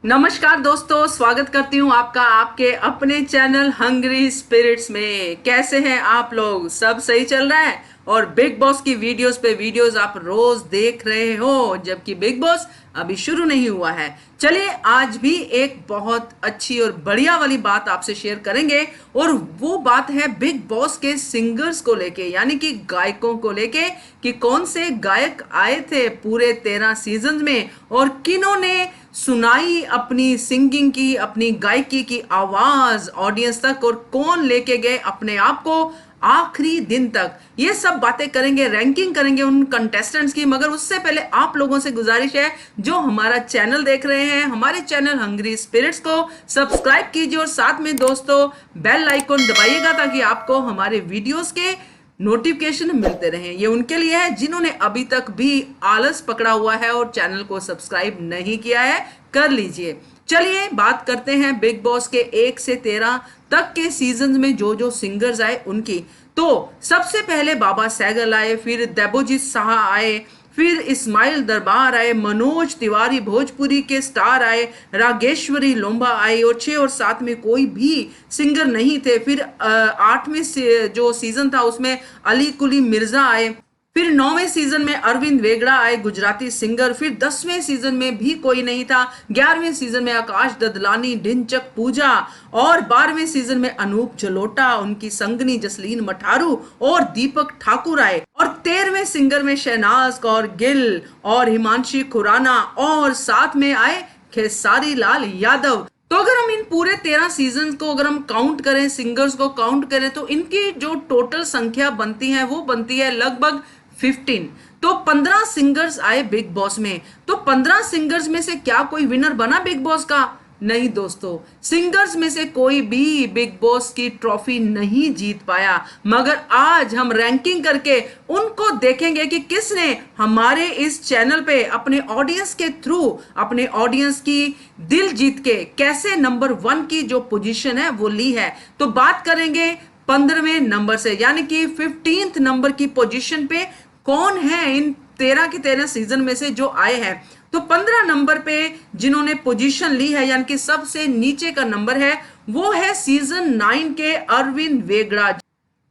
नमस्कार दोस्तों, स्वागत करती हूँ आपका आपके अपने चैनल हंग्री स्पिरिट्स में। कैसे हैं आप लोग? सब सही चल रहा है? और बिग बॉस की वीडियोस पे वीडियोस आप रोज देख रहे हो, जबकि बिग बॉस अभी शुरू नहीं हुआ है। चलिए आज भी एक बहुत अच्छी और बढ़िया वाली बात आपसे शेयर करेंगे, और वो बात है बिग बॉस के सिंगर्स को लेके, यानी कि गायकों को लेके, कि कौन से गायक आए थे पूरे 13 सीजन में और किन्होंने सुनाई अपनी सिंगिंग की, अपनी गायकी की आवाज ऑडियंस तक, और कौन लेके गए अपने आप को आखिरी दिन तक। ये सब बातें करेंगे, रैंकिंग करेंगे उन कंटेस्टेंट्स की। मगर उससे पहले आप लोगों से गुजारिश है, जो हमारा चैनल देख रहे हैं, हमारे चैनल हंग्री स्पिरिट्स को सब्सक्राइब कीजिए और साथ में दोस्तों बेल आइकन दबाइएगा, ताकि आपको हमारे वीडियोस के नोटिफिकेशन मिलते रहें। ये उनके लिए है जिन्होंने अभी तक भी आलस पकड़ा हुआ है और चैनल को सब्सक्राइब नहीं किया है, कर लीजिए। चलिए बात करते हैं बिग बॉस के 1 से 13 तक के सीजन में जो जो सिंगर्स आए उनकी। तो सबसे पहले बाबा सैगल आए, फिर देबोजीत साहा आए, फिर इस्माइल दरबार आए, मनोज तिवारी भोजपुरी के स्टार आए, रागेश्वरी लोम्बा आई, और 6 और 7 में कोई भी सिंगर नहीं थे। फिर 8वें से जो सीजन था उसमें अली कुली मिर्जा आए, फिर 9वें सीजन में अरविंद वेगड़ा आए गुजराती सिंगर, फिर 10वें सीजन में भी कोई नहीं था, 11वें सीजन में आकाश ददलानी, ढिंचक पूजा, और 12वें सीजन में अनूप जलोटा, उनकी संगनी जसलीन मठारू और दीपक ठाकुर आए, और 13वें सिंगर में शहनाज कौर गिल और हिमांशी खुराना, और साथ में आए खेसारी लाल यादव। तो अगर हम इन पूरे 13 सीजन को अगर हम काउंट करें, सिंगर्स को काउंट करें, तो इनकी जो टोटल संख्या बनती है वो बनती है लगभग 15। तो 15 सिंगर्स आए बिग बॉस में। तो 15 सिंगर्स में से क्या कोई विनर बना बिग बॉस का? नहीं दोस्तों, सिंगर्स में से कोई भी बिग बॉस की ट्रॉफी नहीं जीत पाया। मगर आज हम रैंकिंग करके उनको देखेंगे कि किसने हमारे इस चैनल पे अपने ऑडियंस के थ्रू, अपने ऑडियंस की दिल जीत के कैसे नंबर 1 की जो पोजीशन है वो ली है। तो बात करेंगे 15वें नंबर से, यानी कि 15th नंबर की पोजीशन पे कौन है इन 13 के 13 सीजन में से जो आए हैं। तो 15 नंबर पे जिन्होंने पोजीशन ली है, यानी कि सबसे नीचे का नंबर है, वो है सीजन 9 के अरविंद वेगड़ा।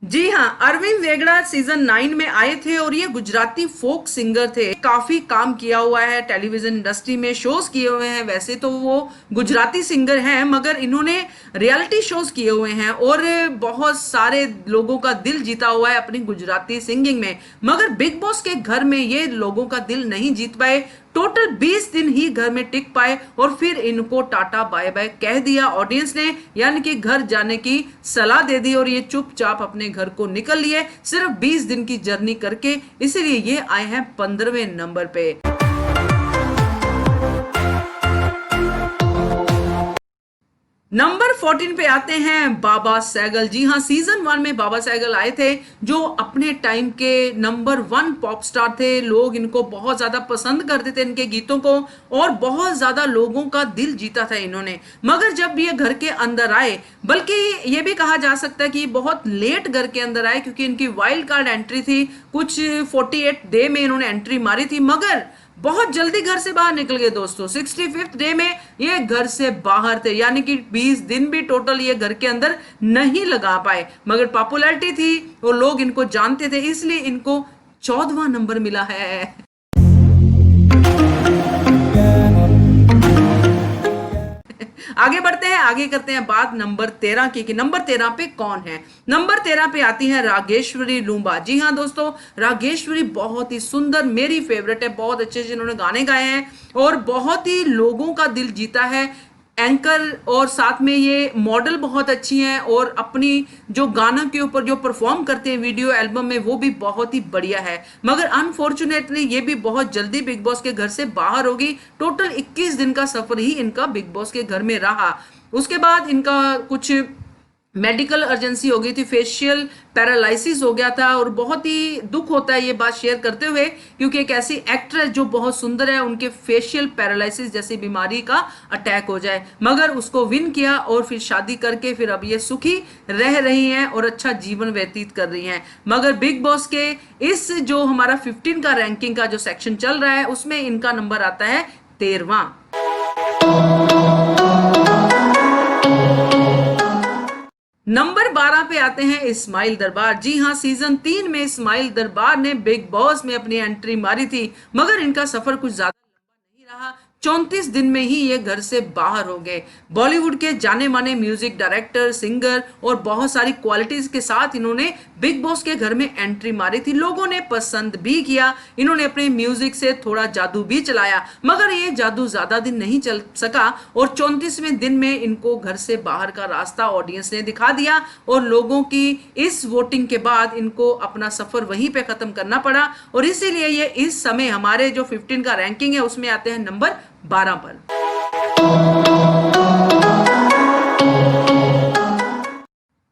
जी हाँ, अरविंद वेगड़ा सीजन 9 में आए थे और ये गुजराती फोक सिंगर थे। काफी काम किया हुआ है टेलीविजन इंडस्ट्री में, शोज किए हुए हैं। वैसे तो वो गुजराती सिंगर हैं, मगर इन्होंने रियलिटी शोज किए हुए हैं और बहुत सारे लोगों का दिल जीता हुआ है अपनी गुजराती सिंगिंग में। मगर बिग बॉस के घर में ये लोगों का दिल नहीं जीत पाए। टोटल 20 दिन ही घर में टिक पाए और फिर इनको टाटा बाय बाय कह दिया ऑडियंस ने, यानी कि घर जाने की सलाह दे दी, और ये चुपचाप अपने घर को निकल लिए सिर्फ 20 दिन की जर्नी करके। इसीलिए ये आए हैं 15वें नंबर पे। नंबर 14 पे आते हैं बाबा सैगल। जी हाँ, सीजन 1 में बाबा सैगल आए थे, जो अपने टाइम के नंबर 1 पॉप स्टार थे। लोग इनको बहुत ज्यादा पसंद करते थे, इनके गीतों को, और बहुत ज्यादा लोगों का दिल जीता था इन्होंने। मगर जब ये घर के अंदर आए, बल्कि ये भी कहा जा सकता है कि बहुत लेट घर के अंदर आए, क्योंकि इनकी वाइल्ड कार्ड एंट्री थी, कुछ 48 डे में इन्होंने एंट्री मारी थी, मगर बहुत जल्दी घर से बाहर निकल गए दोस्तों। 65th डे में ये घर से बाहर थे, यानी कि 20 दिन भी टोटल ये घर के अंदर नहीं लगा पाए। मगर पॉपुलैरिटी थी और लोग इनको जानते थे, इसलिए इनको 14वां नंबर मिला है। आगे बढ़ते हैं, आगे करते हैं बात नंबर 13 की, कि नंबर 13 पे कौन है। नंबर 13 पे आती है रागेश्वरी लूम्बा। जी हाँ दोस्तों, रागेश्वरी बहुत ही सुंदर, मेरी फेवरेट है। बहुत अच्छे जिन्होंने गाने गाए हैं और बहुत ही लोगों का दिल जीता है। एंकर और साथ में ये मॉडल बहुत अच्छी हैं, और अपनी जो गाना के ऊपर जो परफॉर्म करते हैं वीडियो एल्बम में, वो भी बहुत ही बढ़िया है। मगर अनफॉर्चुनेटली ये भी बहुत जल्दी बिग बॉस के घर से बाहर होगी। टोटल 21 दिन का सफर ही इनका बिग बॉस के घर में रहा। उसके बाद इनका कुछ मेडिकल अर्जेंसी हो गई थी, फेशियल पैरालिसिस हो गया था, और बहुत ही दुख होता है ये बात शेयर करते हुए, क्योंकि एक ऐसी एक्ट्रेस जो बहुत सुंदर है, उनके फेशियल पैरालिसिस जैसी बीमारी का अटैक हो जाए। मगर उसको विन किया और फिर शादी करके फिर अब ये सुखी रह रही हैं और अच्छा जीवन व्यतीत कर रही हैं। मगर बिग बॉस के इस जो हमारा 15 का रैंकिंग का जो सेक्शन चल रहा है, उसमें इनका नंबर आता है 13वां। नंबर 12 पे आते हैं इस्माइल दरबार। जी हाँ, सीजन 3 में इस्माइल दरबार ने बिग बॉस में अपनी एंट्री मारी थी, मगर इनका सफर कुछ ज्यादा नहीं रहा। 34 दिन में ही ये घर से बाहर हो गए। बॉलीवुड के जाने माने म्यूजिक डायरेक्टर, सिंगर और बहुत सारी क्वालिटीज के साथ इन्होंने बिग बॉस के घर में एंट्री मारी थी। लोगों ने पसंद भी किया। इन्होंने अपने म्यूजिक से थोड़ा जादू भी चलाया, मगर ये जादू ज्यादा दिन नहीं चल सका और 34वें दिन में इनको घर से बाहर का रास्ता ऑडियंस ने दिखा दिया और लोगों की इस वोटिंग के बाद इनको अपना सफर वहीं पे खत्म करना पड़ा और इसीलिए ये इस समय हमारे जो 15 का रैंकिंग है उसमें आते हैं नंबर 12 पर।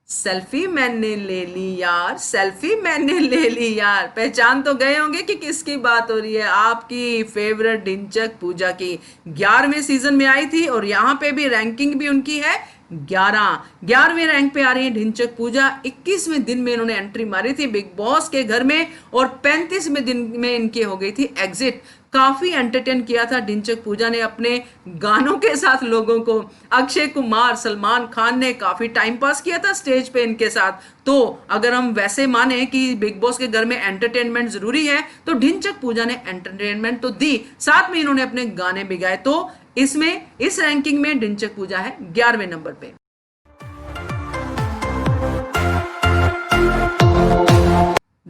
सेल्फी मैंने ले ली यार, सेल्फी मैंने ले ली यार। पहचान तो गए होंगे कि किसकी बात हो रही है। आपकी फेवरेट ढिंचक पूजा की 11वें सीजन में आई थी और यहाँ पे भी रैंकिंग भी उनकी है 11वें रैंक पे आ रही है ढिंचक पूजा। 21वें दिन में इन्होंने एंट्री मारी थी बिग बॉस के घर में और 35वें दिन में इनकी हो गई थी एग्जिट। काफी एंटरटेन किया था ढिंचक पूजा ने अपने गानों के साथ लोगों को। अक्षय कुमार, सलमान खान ने काफी टाइम पास किया था स्टेज पे इनके साथ। तो अगर हम वैसे माने कि बिग बॉस के घर में एंटरटेनमेंट जरूरी है तो ढिंचक पूजा ने एंटरटेनमेंट तो दी, साथ में इन्होंने अपने गाने भी गाए। तो इसमें इस रैंकिंग में ढिंचक पूजा है 11वें नंबर पे।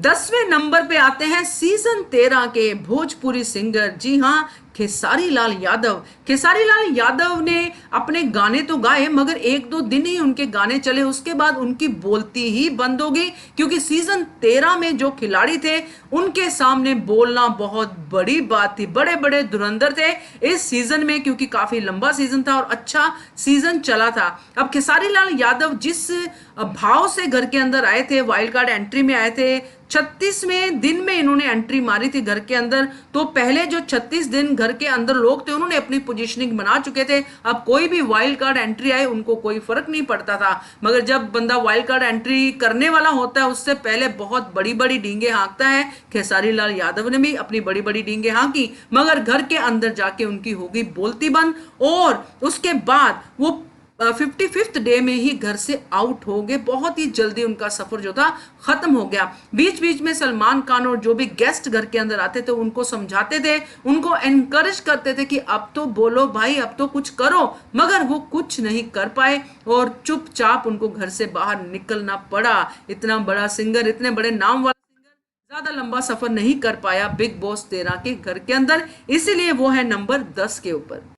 10वें नंबर पे आते हैं सीजन 13 के भोजपुरी सिंगर। जी हाँ, खेसारी लाल यादव। खेसारी लाल यादव ने अपने गाने तो गाए मगर 1-2 दिन ही उनके गाने चले, उसके बाद उनकी बोलती ही बंद हो गई क्योंकि सीजन 13 में जो खिलाड़ी थे उनके सामने बोलना बहुत बड़ी बात थी। बड़े बड़े धुरंधर थे इस सीजन में क्योंकि काफी लंबा सीजन था और अच्छा सीजन चला था। अब खेसारी लाल यादव जिस भाव से घर के अंदर आए थे, वाइल्ड कार्ड एंट्री में आए थे, 36वें दिन में इन्होंने एंट्री मारी थी घर के अंदर। तो पहले जो 36 दिन घर के अंदर लोग थे उन्होंने अपनी पोजीशनिंग बना चुके थे। अब कोई भी वाइल्ड कार्ड एंट्री आए उनको कोई फर्क नहीं पड़ता था, मगर जब बंदा वाइल्ड कार्ड एंट्री करने वाला होता है उससे पहले बहुत बड़ी बड़ी डींगे हाँकता है। खेसारी लाल यादव ने भी अपनी बड़ी बड़ी डींगे हाँकी मगर घर के अंदर जाके उनकी होगी बोलती बंद और उसके बाद वो 55th डे में ही घर से आउट हो गए। बहुत ही जल्दी उनका सफर जो था खत्म हो गया। बीच बीच में सलमान खान और जो भी गेस्ट घर के अंदर आते थे उनको समझाते थे, उनको एनकरेज करते थे कि अब तो बोलो भाई, अब तो कुछ करो, मगर वो कुछ नहीं कर पाए और चुपचाप उनको घर से बाहर निकलना पड़ा। इतना बड़ा सिंगर, इतने बड़े नाम वाला सिंगर ज्यादा लंबा सफर नहीं कर पाया बिग बॉस 13 के घर के अंदर, इसीलिए वो है नंबर 10 के ऊपर।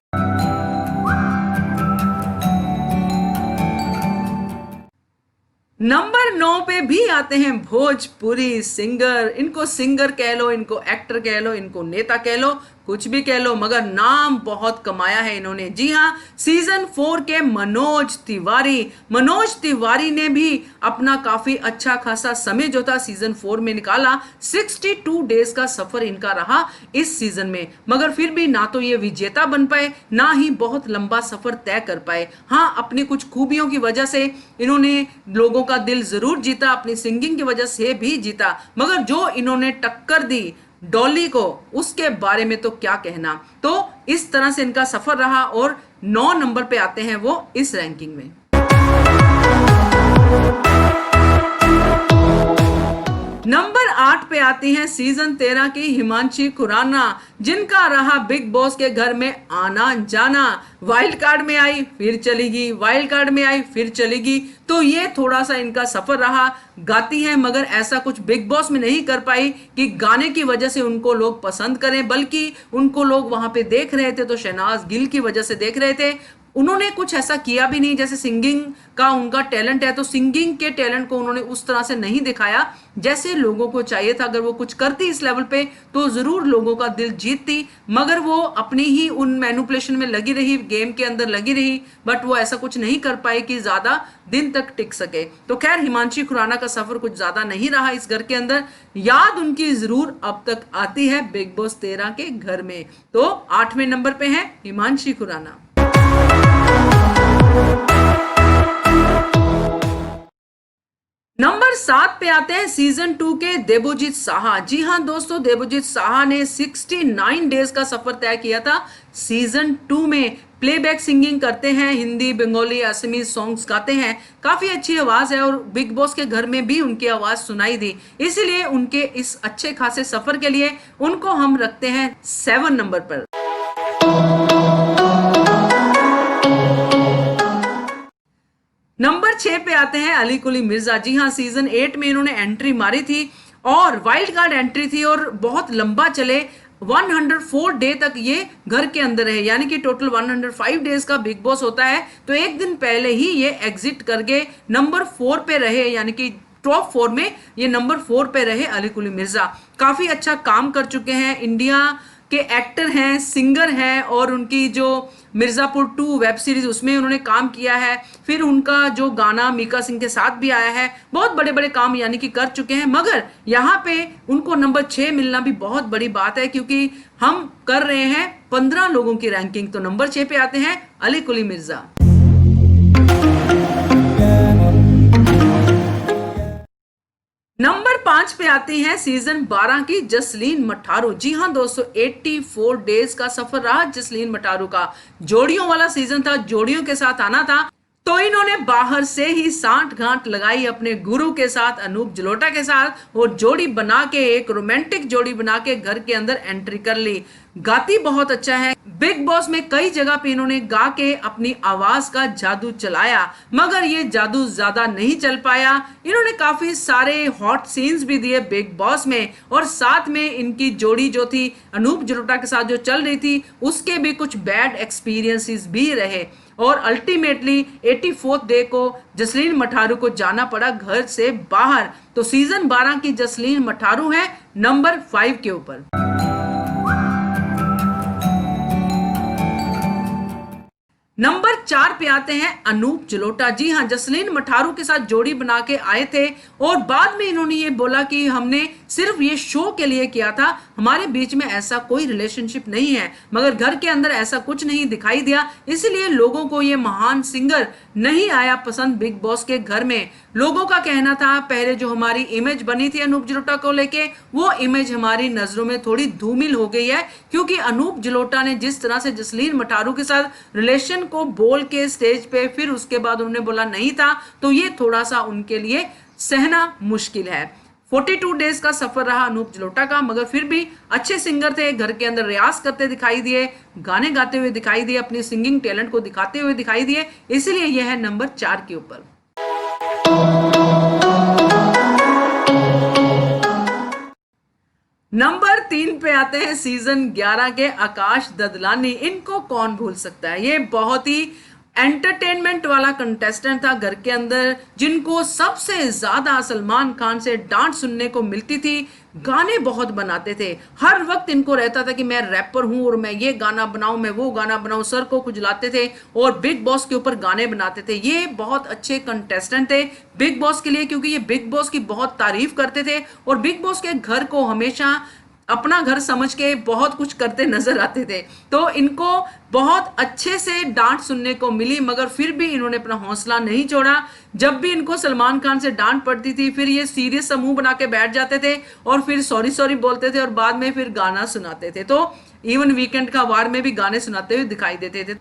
नंबर 9 पे भी आते हैं भोजपुरी सिंगर। इनको सिंगर कह लो, इनको एक्टर कह लो, इनको नेता कह लो, कुछ भी कह लो, मगर नाम बहुत कमाया है इन्होंने। जी हाँ, सीजन 4 के मनोज तिवारी। मनोज तिवारी ने भी अपना काफी अच्छा खासा समय जो था सीजन 4 में निकाला। 62 डेज का सफर इनका रहा इस सीजन में, मगर फिर भी ना तो ये विजेता बन पाए ना ही बहुत लंबा सफर तय कर पाए। हाँ, अपनी कुछ खूबियों की वजह से इन्होंने लोगों का दिल जरूर जीता, अपनी सिंगिंग की वजह से भी जीता, मगर जो इन्होंने टक्कर दी डॉली को उसके बारे में तो क्या कहना। तो इस तरह से इनका सफर रहा और 9 नंबर पे आते हैं वो इस रैंकिंग में। नंबर 8 पे आती हैं सीजन 13 की हिमांशी खुराना, जिनका रहा बिग बॉस के घर में आना जाना। वाइल्ड कार्ड में आई फिर चली गई, वाइल्ड कार्ड में आई फिर चली गई। तो ये थोड़ा सा इनका सफर रहा। गाती है मगर ऐसा कुछ बिग बॉस में नहीं कर पाई कि गाने की वजह से उनको लोग पसंद करें, बल्कि उनको लोग वहां पे देख रहे थे तो शहनाज गिल की वजह से देख रहे थे। उन्होंने कुछ ऐसा किया भी नहीं, जैसे सिंगिंग का उनका टैलेंट है तो सिंगिंग के टैलेंट को उन्होंने उस तरह से नहीं दिखाया जैसे लोगों को चाहिए था। अगर वो कुछ करती इस लेवल पे तो जरूर लोगों का दिल जीतती, मगर वो अपनी ही उन मैनिपुलेशन में लगी रही, गेम के अंदर लगी रही, बट वो ऐसा कुछ नहीं कर पाई कि ज्यादा दिन तक टिक सके। तो खैर, हिमांशी खुराना का सफर कुछ ज्यादा नहीं रहा इस घर के अंदर। याद उनकी जरूर अब तक आती है बिग बॉस 13 के घर में। तो 8वें नंबर पे है हिमांशी खुराना। नंबर 7 पे आते हैं सीजन 2 के देवजीत साहा। जी हाँ दोस्तों, देवजीत साहा ने 69 डेज का सफर तय किया था। सीजन 2 में प्लेबैक सिंगिंग करते हैं, हिंदी, बंगाली, असमी सॉन्ग्स गाते हैं, काफी अच्छी आवाज है और बिग बॉस के घर में भी उनकी आवाज सुनाई दी। इसलिए उनके इस अच्छे खासे सफर के लिए उनको हम रखते हैं 7 नंबर पर। नंबर 6 पे आते हैं अली कुली मिर्जा। जी हाँ, सीजन 8 में इन्होंने एंट्री मारी थी और वाइल्ड कार्ड एंट्री थी और बहुत लंबा चले, 104 डे तक ये घर के अंदर रहे, यानी कि टोटल 105 डेज का बिग बॉस होता है। तो एक दिन पहले ही ये एग्जिट करके नंबर 4 पे रहे, यानी कि टॉप 4 में ये नंबर 4 पे रहे अली कुली मिर्जा। काफी अच्छा काम कर चुके हैं, इंडिया के एक्टर हैं, सिंगर हैं और उनकी जो मिर्जापुर 2 वेब सीरीज उसमें उन्होंने काम किया है। फिर उनका जो गाना मीका सिंह के साथ भी आया है, बहुत बड़े बड़े काम यानी कि कर चुके हैं। मगर यहाँ पे उनको नंबर 6 मिलना भी बहुत बड़ी बात है, क्योंकि हम कर रहे हैं 15 लोगों की रैंकिंग। तो नंबर 6 पे आते हैं अली कुली मिर्जा। नंबर 5 पे आती हैं सीजन 12 की जसलीन मठारू। जी हाँ दोस्तों, 84 डेज का सफर रहा जसलीन मठारू का। जोड़ियों वाला सीजन था, जोड़ियों के साथ आना था, तो इन्होंने बाहर से ही सांठ गांठ लगाई अपने गुरु के साथ, अनूप जलोटा के साथ, और जोड़ी बना के, एक रोमांटिक जोड़ी बना के घर के अंदर एंट्री कर ली। गाती बहुत अच्छा है। बिग बॉस में कई जगह पे इन्होंने गा के अपनी आवाज का जादू चलाया, मगर ये जादू ज्यादा नहीं चल पाया। इन्होंने काफी सारे हॉट सीन्स भी दिए बिग बॉस में, और साथ में इनकी जोड़ी जो थी अनूप जलोटा के साथ जो चल रही थी, उसके भी कुछ बैड एक्सपीरियंसेस भी रहे। और अल्टीमेटली 84th डे को जसलीन मठारू को जाना पड़ा घर से बाहर। तो सीजन 12 की जसलीन मठारू है नंबर 5 के ऊपर। नंबर 4 पे आते हैं अनूप जलोटा। जी हाँ, जसलीन मठारू के साथ जोड़ी बना के आए थे और बाद में इन्होंने ये बोला कि हमने सिर्फ ये शो के लिए किया था, हमारे बीच में ऐसा कोई रिलेशनशिप नहीं है। मगर घर के अंदर ऐसा कुछ नहीं दिखाई दिया, इसलिए लोगों को ये महान सिंगर नहीं आया पसंद बिग बॉस के घर में। लोगों का कहना था पहले जो हमारी इमेज बनी थी अनूप जलोटा को लेके, वो इमेज हमारी नजरों में थोड़ी धूमिल हो गई है, क्योंकि अनूप जलोटा ने जिस तरह से जसलीन मठारू के साथ रिलेशन को बोल के स्टेज पे, फिर उसके बाद उन्होंने बोला नहीं था, तो ये थोड़ा सा उनके लिए सहना मुश्किल है। 42 डेज का सफर रहा अनूप जलोटा का, मगर फिर भी अच्छे सिंगर थे, घर के अंदर रियाज करते दिखाई दिए, गाने गाते हुए दिखाई दिए, अपनी सिंगिंग टैलेंट को दिखाते हुए दिखाई दिए, इसलिए यह है नंबर 4 के ऊपर। नंबर 3 पे आते हैं सीजन 11 के आकाश ददलानी। इनको कौन भूल सकता है, ये बहुत ही एंटरटेनमेंट वाला कंटेस्टेंट था घर के अंदर, जिनको सबसे ज्यादा सलमान खान से डांट सुनने को मिलती थी। गाने बहुत बनाते थे, हर वक्त इनको रहता था कि मैं रैपर हूं और मैं ये गाना बनाऊं, मैं वो गाना बनाऊं, सर को खुजलाते थे और बिग बॉस के ऊपर गाने बनाते थे। ये बहुत अच्छे कंटेस्टेंट थे बिग बॉस के लिए, क्योंकि ये बिग बॉस की बहुत तारीफ करते थे और बिग बॉस के घर को हमेशा अपना घर समझ के बहुत कुछ करते नजर आते थे। तो इनको बहुत अच्छे से डांट सुनने को मिली, मगर फिर भी इन्होंने अपना हौसला नहीं छोड़ा। जब भी इनको सलमान खान से डांट पड़ती थी, फिर ये सीरियस सा मुंह बना के बैठ जाते थे और फिर सॉरी सॉरी बोलते थे और बाद में फिर गाना सुनाते थे। तो इवन वीकेंड का वार में भी गाने सुनाते हुए दिखाई देते थे।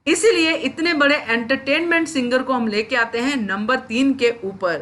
इसीलिए इतने बड़े एंटरटेनमेंट सिंगर को हम लेके आते हैं नंबर 3 के ऊपर।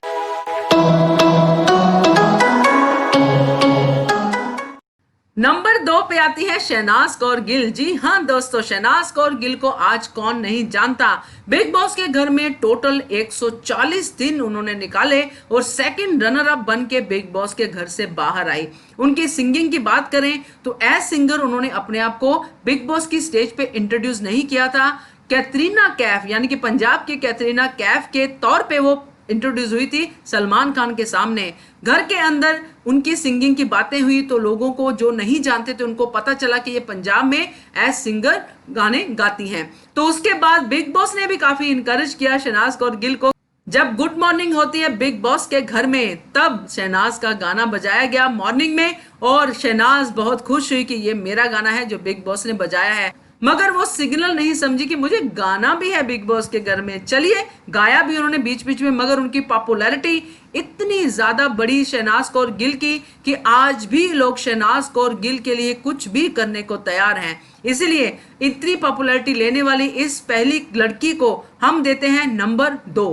नंबर 2 पे आती है शहनाज कौर गिल। जी हाँ दोस्तों, शहनाज कौर गिल को आज कौन नहीं जानता। बिग बॉस के घर में टोटल 140 दिन उन्होंने निकाले और सेकंड रनर अप बन के बिग बॉस के घर से बाहर आई। उनकी सिंगिंग की बात करें तो एज सिंगर उन्होंने अपने आप को बिग बॉस की स्टेज पे इंट्रोड्यूस नहीं किया था। कैटरीना कैफ यानी कि पंजाब की कैटरीना कैफ के तौर पे वो इंट्रोड्यूस हुई थी सलमान खान के सामने। घर के अंदर उनकी सिंगिंग की बातें हुई तो लोगों को जो नहीं जानते थे उनको पता चला कि ये पंजाब में एज सिंगर गाने गाती हैं। तो उसके बाद बिग बॉस ने भी काफी इनकरेज किया शहनाज कौर गिल को। जब गुड मॉर्निंग होती है बिग बॉस के घर में, तब शहनाज का गाना बजाया गया मॉर्निंग में और शहनाज बहुत खुश हुई कि ये मेरा गाना है जो बिग बॉस ने बजाया है। मगर वो सिग्नल नहीं समझी कि मुझे गाना भी है बिग बॉस के घर में। चलिए, गाया भी उन्होंने बीच बीच में, मगर उनकी पॉपुलैरिटी इतनी ज्यादा बड़ी शहनाज कौर गिल की कि आज भी लोग शहनाज कौर गिल के लिए कुछ भी करने को तैयार हैं। इसलिए इतनी पॉपुलैरिटी लेने वाली इस पहली लड़की को हम देते हैं नंबर 2।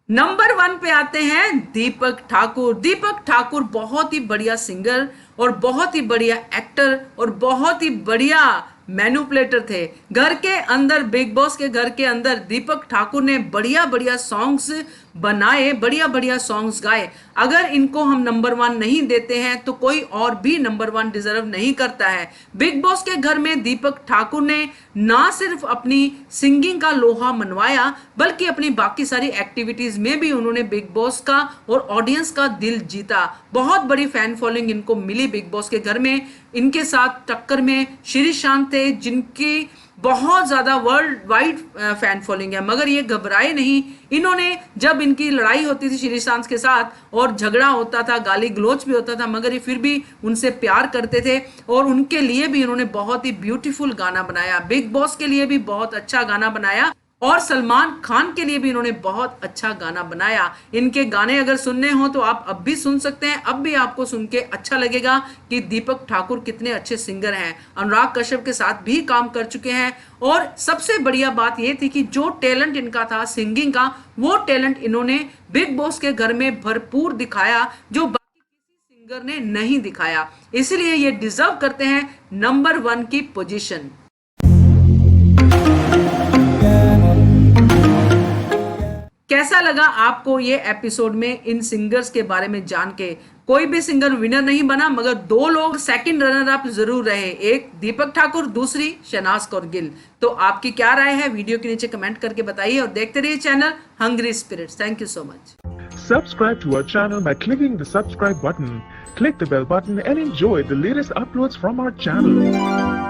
नंबर 1 पे आते हैं दीपक ठाकुर। दीपक ठाकुर बहुत ही बढ़िया सिंगर और बहुत ही बढ़िया एक्टर और बहुत ही बढ़िया मैनिपुलेटर थे। घर के अंदर, बिग बॉस के घर के अंदर दीपक ठाकुर ने बढ़िया बढ़िया सॉन्ग्स बनाए, बढ़िया बढ़िया सॉन्ग्स गाए। अगर इनको हम नंबर 1 नहीं देते हैं तो कोई और भी नंबर 1 डिजर्व नहीं करता है। बिग बॉस के घर में दीपक ठाकुर ने ना सिर्फ अपनी सिंगिंग का लोहा मनवाया, बल्कि अपनी बाकी सारी एक्टिविटीज में भी उन्होंने बिग बॉस का और ऑडियंस का दिल जीता। बहुत बड़ी फैन फॉलोइंग इनको मिली बिग बॉस के घर में। इनके साथ टक्कर में श्रीशांत थे, जिनकी बहुत ज्यादा वर्ल्ड वाइड फैन फॉलोइंग है, मगर ये घबराए नहीं। इन्होंने, जब इनकी लड़ाई होती थी श्रीशांत के साथ और झगड़ा होता था, गाली गलौज भी होता था, मगर ये फिर भी उनसे प्यार करते थे और उनके लिए भी इन्होंने बहुत ही ब्यूटीफुल गाना बनाया। बिग बॉस के लिए भी बहुत अच्छा गाना बनाया और सलमान खान के लिए भी इन्होंने बहुत अच्छा गाना बनाया। इनके गाने अगर सुनने हो तो आप अब भी सुन सकते हैं। अब भी आपको सुन के अच्छा लगेगा कि दीपक ठाकुर कितने अच्छे सिंगर हैं। अनुराग कश्यप के साथ भी काम कर चुके हैं और सबसे बढ़िया बात यह थी कि जो टैलेंट इनका था सिंगिंग का, वो टैलेंट इन्होंने बिग बॉस के घर में भरपूर दिखाया, जो बाकी किसी सिंगर ने नहीं दिखाया। इसलिए ये डिजर्व करते हैं नंबर 1 की पोजीशन। कैसा लगा आपको ये एपिसोड में इन सिंगर्स के बारे में जान के? कोई भी सिंगर विनर नहीं बना, मगर 2 लोग सेकंड रनर अप जरूर रहे, एक दीपक ठाकुर, दूसरी शहनाज कौर गिल। तो आपकी क्या राय है वीडियो के नीचे कमेंट करके बताइए और देखते रहिए channel Hungry Spirits. Thank you so much. Subscribe to our channel by clicking the subscribe button. Click the bell button and enjoy the latest uploads from our channel.